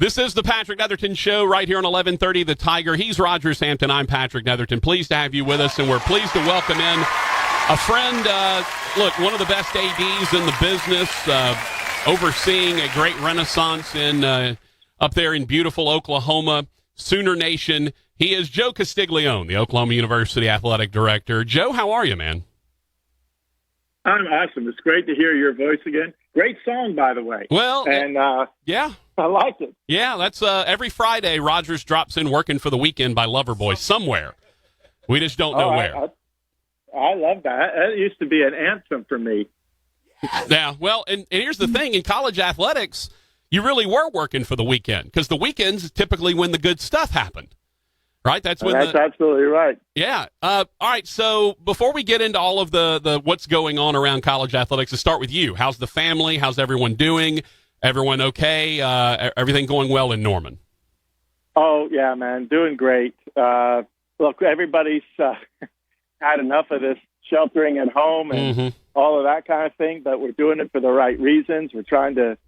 This is the Patrick Netherton Show right here on 1130 The Tiger. He's Rogers Hampton. I'm Patrick Netherton. Pleased to have you with us, and we're pleased to welcome in a friend, look, one of the best ADs in the business, overseeing a great renaissance in up there in beautiful Oklahoma, Sooner Nation. He is Joe Castiglione, the Oklahoma University Athletic Director. Joe, how are you, man? I'm awesome. It's great to hear your voice again. Great song, by the way. Well, and yeah. I liked it. Yeah, that's every Friday, Rogers drops in Working for the Weekend by Loverboy somewhere. We just don't know where. I love that. That used to be an anthem for me. Yeah, well, and here's the thing. In college athletics, you really were working for the weekend because the weekends is typically when the good stuff happened. Right? That's absolutely right. Yeah. All right, so before we get into all of the what's going on around college athletics, let's start with you. How's the family? How's everyone doing? Everyone okay? Everything going well in Norman? Oh, yeah, man. Doing great. Look, everybody's had enough of this sheltering at home and all of that kind of thing, but we're doing it for the right reasons. We're trying to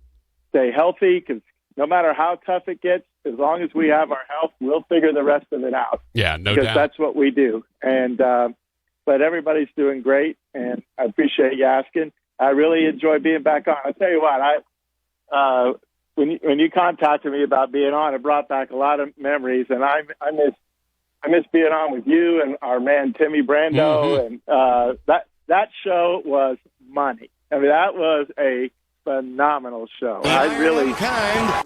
stay healthy because no matter how tough it gets, as long as we have our health, we'll figure the rest of it out. Yeah, no doubt. Because that's what we do. And but everybody's doing great, and I appreciate you asking. I really enjoy being back on. I tell you what, when you contacted me about being on, it brought back a lot of memories, and I miss being on with you and our man Timmy Brando, and that show was money. I mean, that was a phenomenal show. I really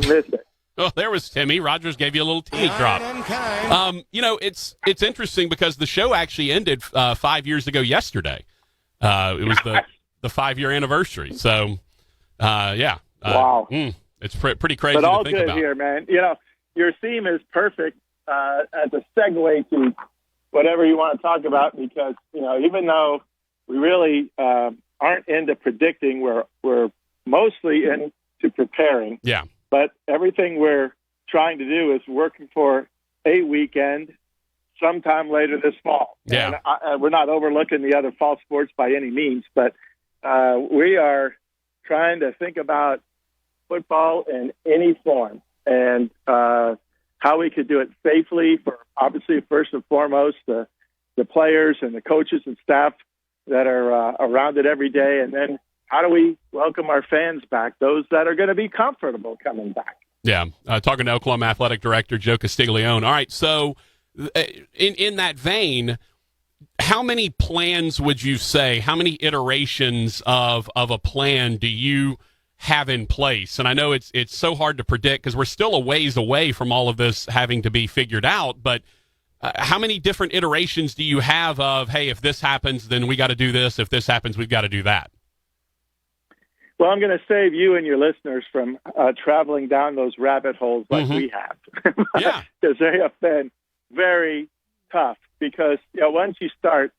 miss it. Oh, there was Timmy. Rogers gave you a little teeny drop. It's interesting because the show actually ended 5 years ago yesterday. It was the 5-year anniversary. So, yeah. Wow. It's pretty crazy but all to think good about. Here, man. You know, your theme is perfect as a segue to whatever you want to talk about because, even though we really aren't into predicting, we're mostly into preparing. Yeah. But everything we're trying to do is working for a weekend sometime later this fall. Yeah. And we're not overlooking the other fall sports by any means, but we are trying to think about football in any form and how we could do it safely for, obviously, first and foremost, the players and the coaches and staff that are around it every day, and then how do we welcome our fans back, those that are going to be comfortable coming back? Yeah, talking to Oklahoma Athletic Director Joe Castiglione. All right, so in that vein, how many plans would you say, how many iterations of a plan do you have in place? And I know it's so hard to predict because we're still a ways away from all of this having to be figured out, but how many different iterations do you have of, hey, if this happens, then we got to do this. If this happens, we've got to do that? Well, I'm going to save you and your listeners from traveling down those rabbit holes like we have. Yeah. Because they have been very tough because, once you start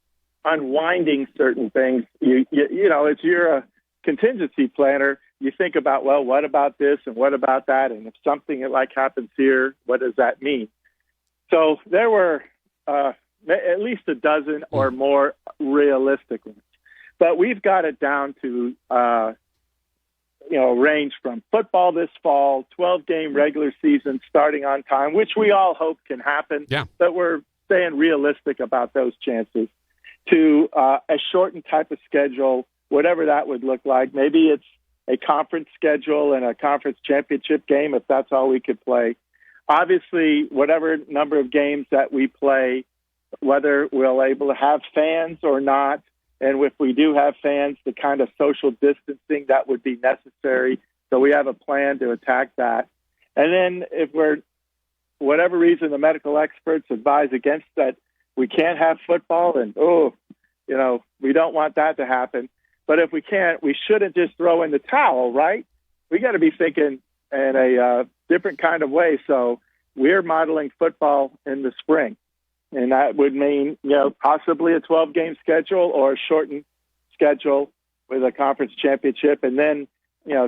unwinding certain things, if you're a contingency planner, you think about, well, what about this and what about that? And if something like happens here, what does that mean? So there were at least a dozen or more realistic ones. But we've got it down to range from football this fall, 12-game regular season starting on time, which we all hope can happen. Yeah. But we're staying realistic about those chances, to a shortened type of schedule, whatever that would look like. Maybe it's a conference schedule and a conference championship game if that's all we could play. Obviously, whatever number of games that we play, whether we're able to have fans or not, and if we do have fans, the kind of social distancing that would be necessary. So we have a plan to attack that. And then if whatever reason the medical experts advise against that, we can't have football, and, we don't want that to happen. But if we can't, we shouldn't just throw in the towel, right? We got to be thinking in a different kind of way. So we're modeling football in the spring. And that would mean, possibly a 12-game schedule or a shortened schedule with a conference championship, and then,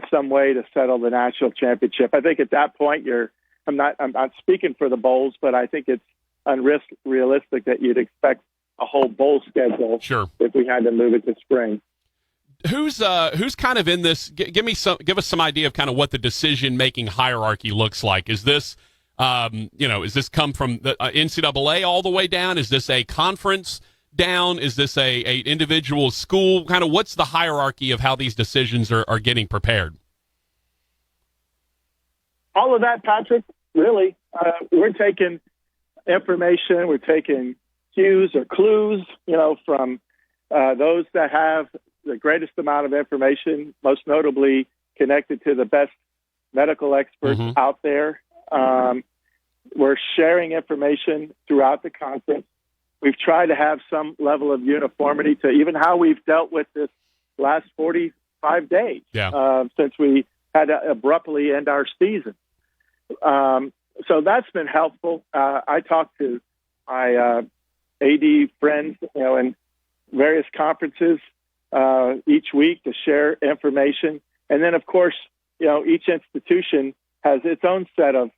some way to settle the national championship. I think at that point, I'm not speaking for the bowls, but I think it's unrealistic that you'd expect a whole bowl schedule Sure. if we had to move it to spring. who's kind of in this? Give us some idea of kind of what the decision making hierarchy looks like. Is this is this come from the NCAA all the way down? Is this a conference down? Is this a individual school? Kind of what's the hierarchy of how these decisions are getting prepared? All of that, Patrick. Really, we're taking information. We're taking cues or clues, from those that have the greatest amount of information, most notably connected to the best medical experts out there. We're sharing information throughout the conference. We've tried to have some level of uniformity to even how we've dealt with this last 45 days since we had to abruptly end our season. So that's been helpful. I talked to my AD friends, in various conferences each week to share information. And then, of course, each institution has its own set of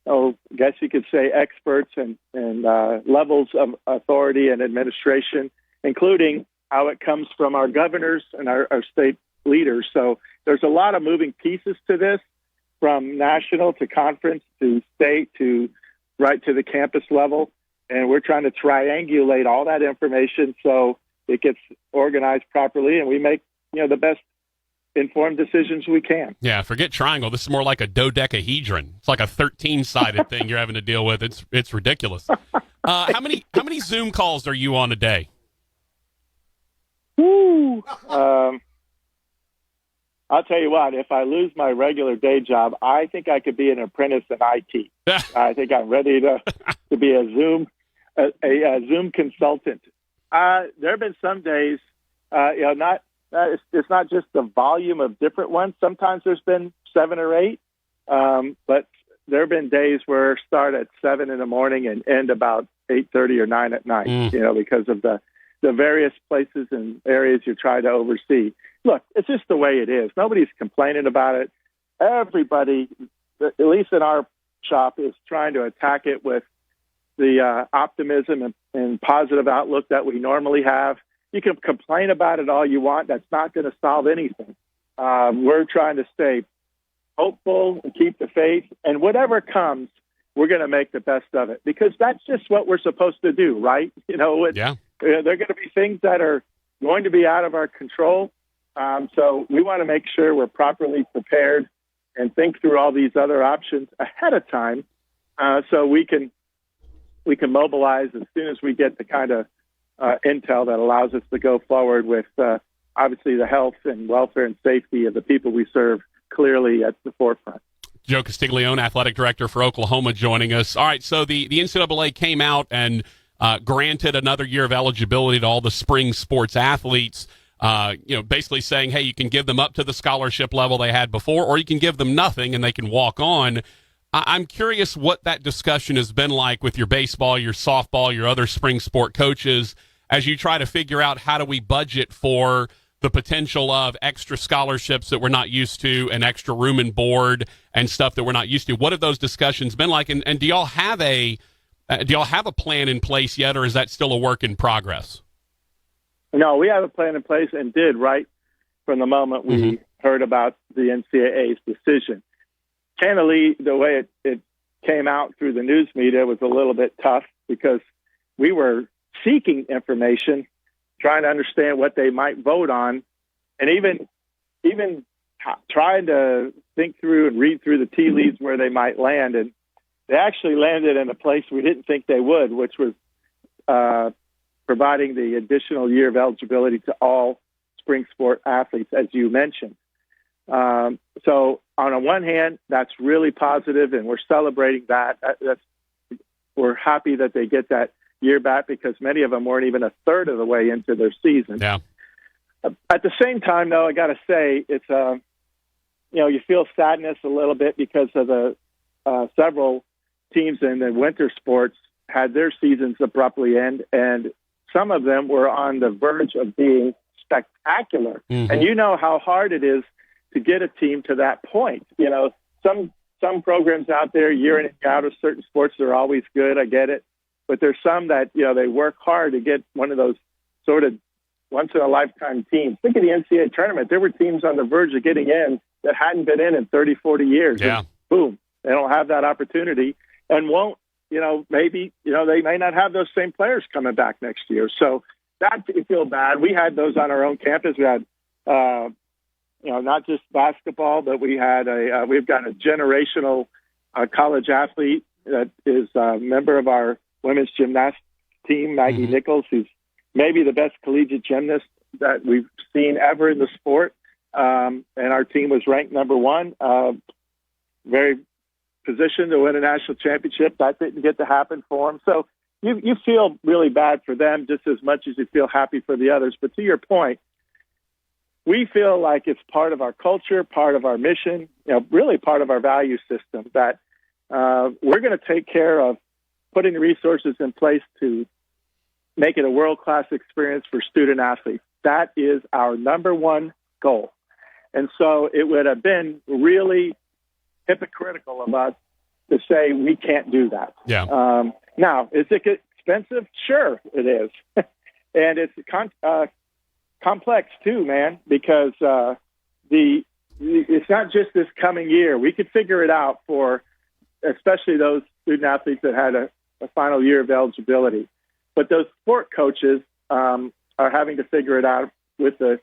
I guess you could say experts and levels of authority and administration, including how it comes from our governors and our state leaders. So there's a lot of moving pieces to this, from national to conference to state to right to the campus level. And we're trying to triangulate all that information so it gets organized properly and we make, the best informed decisions we can. Yeah, forget triangle. This is more like a dodecahedron. It's like a 13-sided thing you're having to deal with. It's ridiculous. How many Zoom calls are you on a day? Woo! I'll tell you what, if I lose my regular day job, I think I could be an apprentice in IT. I think I'm ready to be a Zoom consultant. There have been some days, it's not just the volume of different ones. Sometimes there's been 7 or 8, but there have been days where start at 7 in the morning and end about 8:30 or 9 at night, because of the various places and areas you try to oversee. Look, it's just the way it is. Nobody's complaining about it. Everybody, at least in our shop, is trying to attack it with the optimism and positive outlook that we normally have. You can complain about it all you want. That's not going to solve anything. We're trying to stay hopeful and keep the faith. And whatever comes, we're going to make the best of it, because that's just what we're supposed to do, right? There are going to be things that are going to be out of our control. So we want to make sure we're properly prepared and think through all these other options ahead of time, so we can mobilize as soon as we get the kind of intel that allows us to go forward with obviously the health and welfare and safety of the people we serve clearly at the forefront. Joe Castiglione, athletic director for Oklahoma, joining us. All right, so the NCAA came out and granted another year of eligibility to all the spring sports athletes, basically saying, hey, you can give them up to the scholarship level they had before, or you can give them nothing and they can walk on. I'm curious what that discussion has been like with your baseball, your softball, your other spring sport coaches, as you try to figure out how do we budget for the potential of extra scholarships that we're not used to and extra room and board and stuff that we're not used to. What have those discussions been like? And do y'all have a plan in place yet, or is that still a work in progress? No, we have a plan in place and did right from the moment we heard about the NCAA's decision. Candidly, the way it came out through the news media was a little bit tough, because we were seeking information, trying to understand what they might vote on, and even trying to think through and read through the tea leaves where they might land. And they actually landed in a place we didn't think they would, which was providing the additional year of eligibility to all spring sport athletes, as you mentioned. So on the one hand, that's really positive, and we're celebrating that. We're happy that they get that year back, because many of them weren't even a third of the way into their season. Yeah. At the same time, though, I got to say, it's you feel sadness a little bit because of the several teams in the winter sports had their seasons abruptly end, and some of them were on the verge of being spectacular. And you know how hard it is to get a team to that point. Some programs out there year in and out of certain sports are always good. I get it. But there's some that, they work hard to get one of those sort of once-in-a-lifetime teams. Think of the NCAA tournament. There were teams on the verge of getting in that hadn't been in 30, 40 years. Yeah. And boom, they don't have that opportunity and won't, maybe, they may not have those same players coming back next year. So that you feel bad. We had those on our own campus. We had, not just basketball, but we've got a generational college athlete that is a member of our women's gymnastics team, Maggie Nichols, who's maybe the best collegiate gymnast that we've seen ever in the sport. And our team was ranked number one, very positioned to win a national championship. That didn't get to happen for them. So you feel really bad for them just as much as you feel happy for the others. But to your point, we feel like it's part of our culture, part of our mission, really part of our value system that we're going to take care of putting the resources in place to make it a world-class experience for student athletes. That is our number one goal. And so it would have been really hypocritical of us to say we can't do that. Yeah. Now, is it expensive? Sure, it is. And it's complex too, man, because it's not just this coming year. We could figure it out for especially those student athletes that had a final year of eligibility. But those sport coaches are having to figure it out with the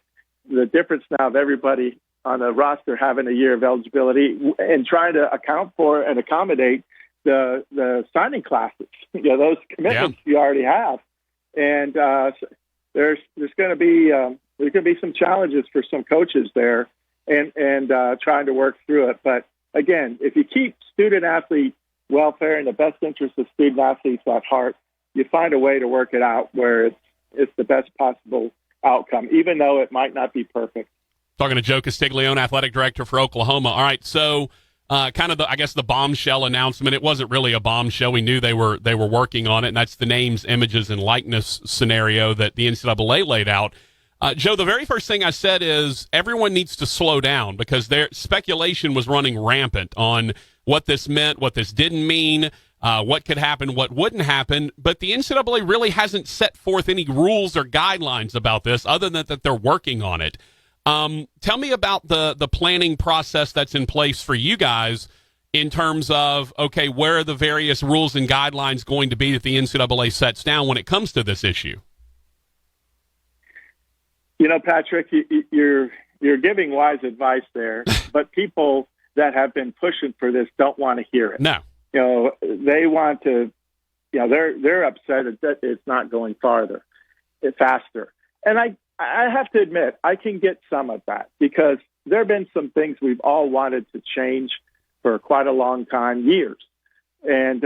difference now of everybody on the roster having a year of eligibility and trying to account for and accommodate the signing classes, those commitments you already have. And there's going to be some challenges for some coaches there and trying to work through it. But again, if you keep student athlete welfare and the best interest of student athletes at heart, you find a way to work it out where it's the best possible outcome, even though it might not be perfect. Talking to Joe Castiglione, athletic director for Oklahoma. All right, so kind of the bombshell announcement. It wasn't really a bombshell. We knew they were working on it, and that's the names, images, and likeness scenario that the NCAA laid out. Joe, the very first thing I said is everyone needs to slow down because their speculation was running rampant on what this meant, what this didn't mean, what could happen, what wouldn't happen. But the NCAA really hasn't set forth any rules or guidelines about this other than that they're working on it. Tell me about the planning process that's in place for you guys in terms of, okay, where are the various rules and guidelines going to be that the NCAA sets down when it comes to this issue? Patrick, you're giving wise advice there, but people that have been pushing for this don't want to hear it. No. They want to, they're upset that it's not going faster. And I have to admit, I can get some of that because there have been some things we've all wanted to change for quite a long time, years. And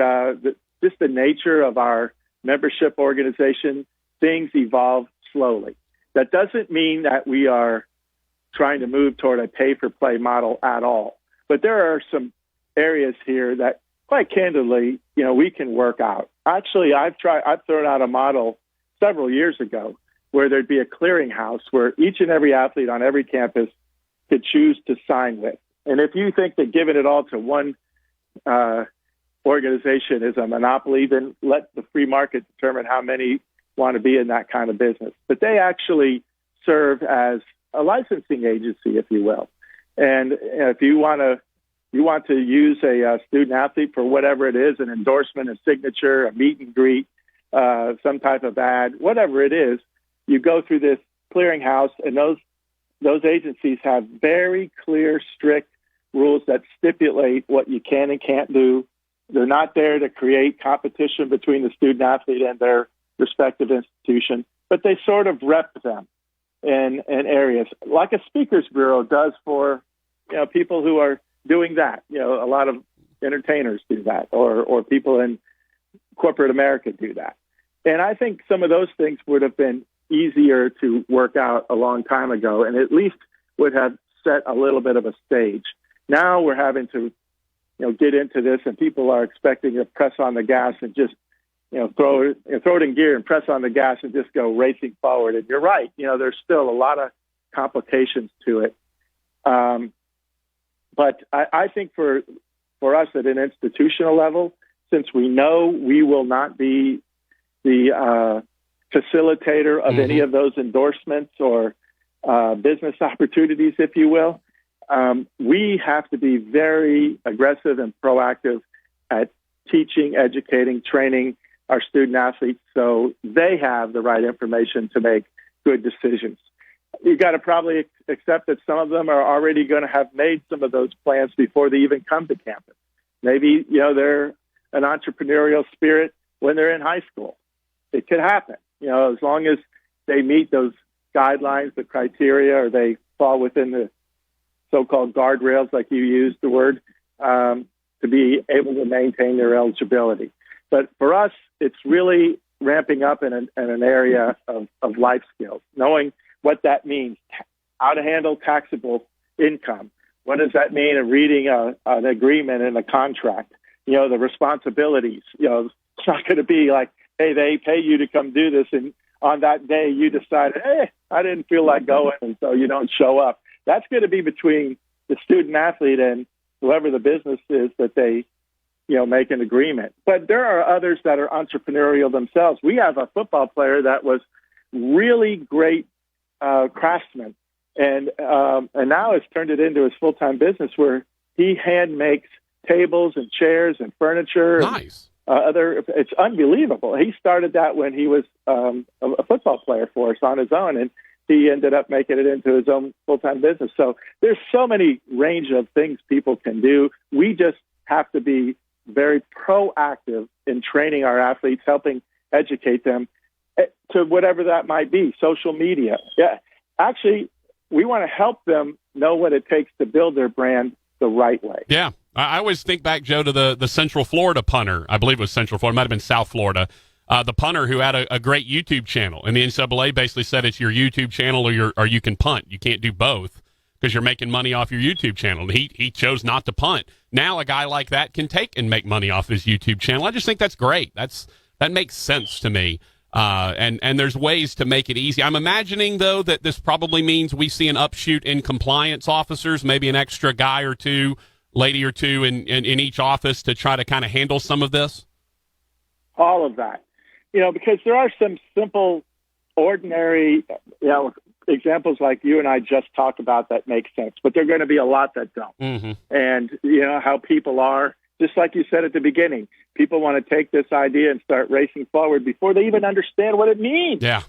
just the nature of our membership organization, things evolve slowly. That doesn't mean that we are trying to move toward a pay-for-play model at all. But there are some areas here that, quite candidly, we can work out. Actually, I've thrown out a model several years ago where there'd be a clearinghouse where each and every athlete on every campus could choose to sign with. And if you think that giving it all to one organization is a monopoly, then let the free market determine how many want to be in that kind of business. But they actually serve as a licensing agency, if you will. And if you want to use a student athlete for whatever it is, an endorsement, a signature, a meet and greet, some type of ad, whatever it is, you go through this clearinghouse, and those agencies have very clear, strict rules that stipulate what you can and can't do. They're not there to create competition between the student athlete and their respective institution, but they sort of rep them in areas like a speakers bureau does for people who are doing that. A lot of entertainers do that, or people in corporate America do that. And I think some of those things would have been easier to work out a long time ago, and at least would have set a little bit of a stage. Now we're having to, get into this, and people are expecting to press on the gas and just, throw it in gear and press on the gas and just go racing forward. And you're right, there's still a lot of complications to it. But I think for us at an institutional level, since we know we will not be the facilitator of any of those endorsements or business opportunities, if you will. We have to be very aggressive and proactive at teaching, educating, training our student athletes so they have the right information to make good decisions. You got to probably accept that some of them are already going to have made some of those plans before they even come to campus. Maybe, they're an entrepreneurial spirit when they're in high school. It could happen, as long as they meet those guidelines, the criteria, or they fall within the so-called guardrails, like you used the word, to be able to maintain their eligibility. But for us, it's really ramping up in an area of life skills, knowing what that means, how to handle taxable income. What does that mean in reading an agreement and a contract? The responsibilities. It's not going to be like, hey, they pay you to come do this, and on that day you decided, hey, I didn't feel like going, and so you don't show up. That's going to be between the student athlete and whoever the business is that they, make an agreement. But there are others that are entrepreneurial themselves. We have a football player that was really great craftsman, and now has turned it into his full-time business where he hand makes tables and chairs and furniture. Nice. It's unbelievable. He started that when he was a football player for us on his own, and he ended up making it into his own full-time business. So there's so many range of things people can do. We just have to be very proactive in training our athletes, helping educate them to whatever that might be, social media. Yeah, actually, we want to help them know what it takes to build their brand the right way. Yeah. I always think back, Joe, to the Central Florida punter. I believe it was Central Florida. It might have been South Florida. The punter who had a great YouTube channel. And the NCAA basically said it's your YouTube channel or you can punt. You can't do both because you're making money off your YouTube channel. And he chose not to punt. Now a guy like that can take and make money off his YouTube channel. I just think that's great. That makes sense to me. And there's ways to make it easy. I'm imagining, though, that this probably means we see an upshoot in compliance officers, maybe an extra guy or two, lady or two in each office to try to kind of handle some of this? All of that. Because there are some simple, ordinary, examples like you and I just talked about that make sense, but there are going to be a lot that don't. Mm-hmm. And, how people are, just like you said at the beginning, people want to take this idea and start racing forward before they even understand what it means. Yeah.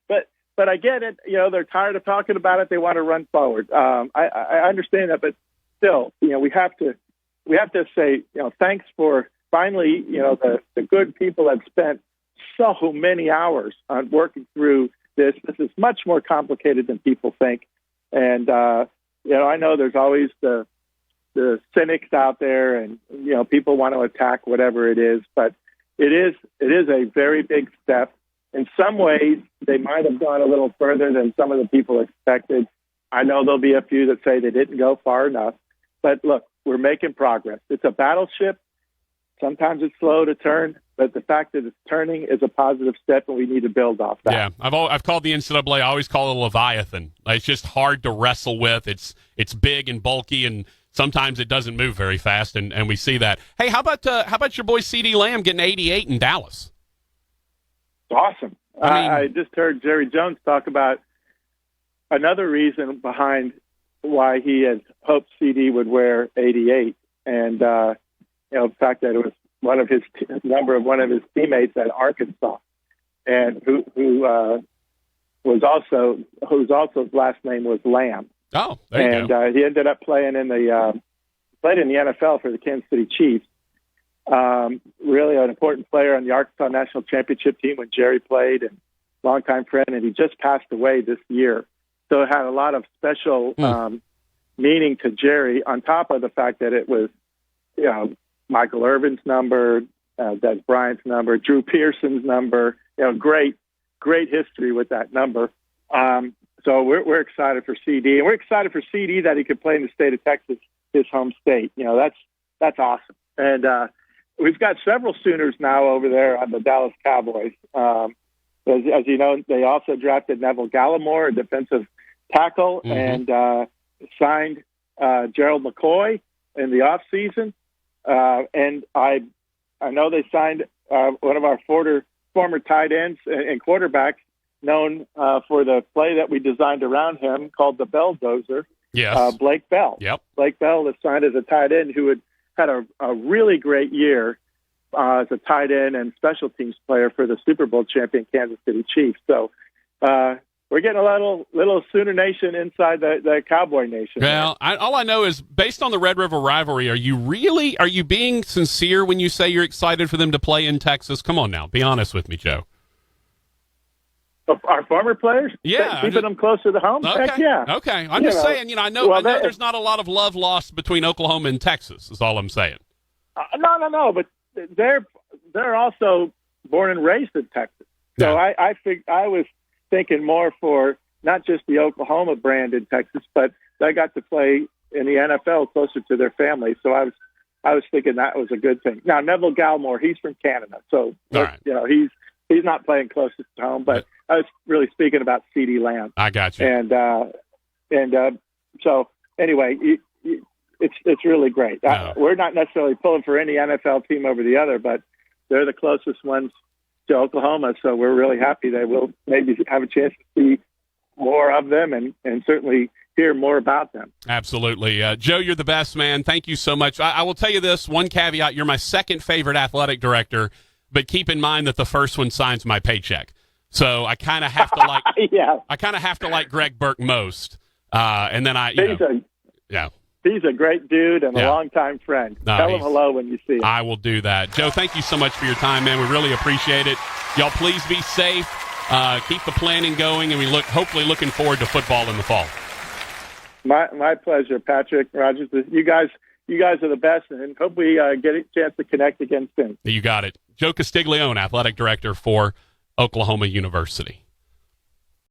But I get it. They're tired of talking about it. They want to run forward. I understand that, but still, we have to say, thanks for finally, the good people have spent so many hours on working through this. This is much more complicated than people think. And, I know there's always the cynics out there and, people want to attack whatever it is, but it is a very big step. In some ways, they might have gone a little further than some of the people expected. I know there'll be a few that say they didn't go far enough. But look, we're making progress. It's a battleship. Sometimes it's slow to turn, but the fact that it's turning is a positive step, and we need to build off that. Yeah, I've called the NCAA. I always call it a Leviathan. It's just hard to wrestle with. It's big and bulky, and sometimes it doesn't move very fast, and we see that. Hey, how about your boy CeeDee Lamb getting 88 in Dallas? Awesome. I just heard Jerry Jones talk about another reason behind why he had hoped CD would wear 88, and the fact that it was one of his teammates at Arkansas, and whose last name was Lamb. Oh, there you go. He ended up playing in the NFL for the Kansas City Chiefs. Really an important player on the Arkansas national championship team when Jerry played, and longtime friend, and he just passed away this year. So it had a lot of special meaning to Jerry, on top of the fact that it was, Michael Irvin's number, Des Bryant's number, Drew Pearson's number, great history with that number. So we're excited for CD, and we're excited for CD that he could play in the state of Texas, his home state. That's awesome. And we've got several Sooners now over there on the Dallas Cowboys. As you know, they also drafted Neville Gallimore, a defensive tackle, and signed Gerald McCoy in the offseason. And I know they signed one of our former tight ends and quarterbacks known for the play that we designed around him called the Belldozer. Yes. Blake Bell. Yep. Blake Bell is signed as a tight end who had a really great year as a tight end and special teams player for the Super Bowl champion Kansas City Chiefs. So we're getting a little Sooner Nation inside the Cowboy Nation. Well, all I know is, based on the Red River rivalry, are you being sincere when you say you're excited for them to play in Texas? Come on now, be honest with me, Joe. Our former players? Yeah. Keeping them closer to home? Okay. Heck yeah. Okay. I'm just saying, I know there's not a lot of love lost between Oklahoma and Texas, is all I'm saying. No, but they're also born and raised in Texas. So Yeah. I was thinking more for not just the Oklahoma brand in Texas, but they got to play in the NFL closer to their family. So I was thinking that was a good thing. Now, Neville Gallimore, he's from Canada, so right. He's not playing closest to home, but I was really speaking about CeeDee Lamb. I got you. And so anyway, it's really great. No. We're not necessarily pulling for any NFL team over the other, but they're the closest ones to Oklahoma, so we're really happy that we'll maybe have a chance to see more of them and certainly hear more about them. Absolutely. Joe, you're the best, man. Thank you so much. I will tell you this, one caveat, you're my second favorite athletic director, but keep in mind that the first one signs my paycheck. So I kind of have to like I kind of have to like Greg Burke most. And then He's a great dude and a longtime friend. Tell him hello when you see him. I will do that. Joe, thank you so much for your time, man. We really appreciate it. Y'all please be safe. Keep the planning going, and we hopefully looking forward to football in the fall. My pleasure, Patrick Rogers. You guys are the best, and hope we get a chance to connect again soon. You got it. Joe Castiglione, athletic director for Oklahoma University.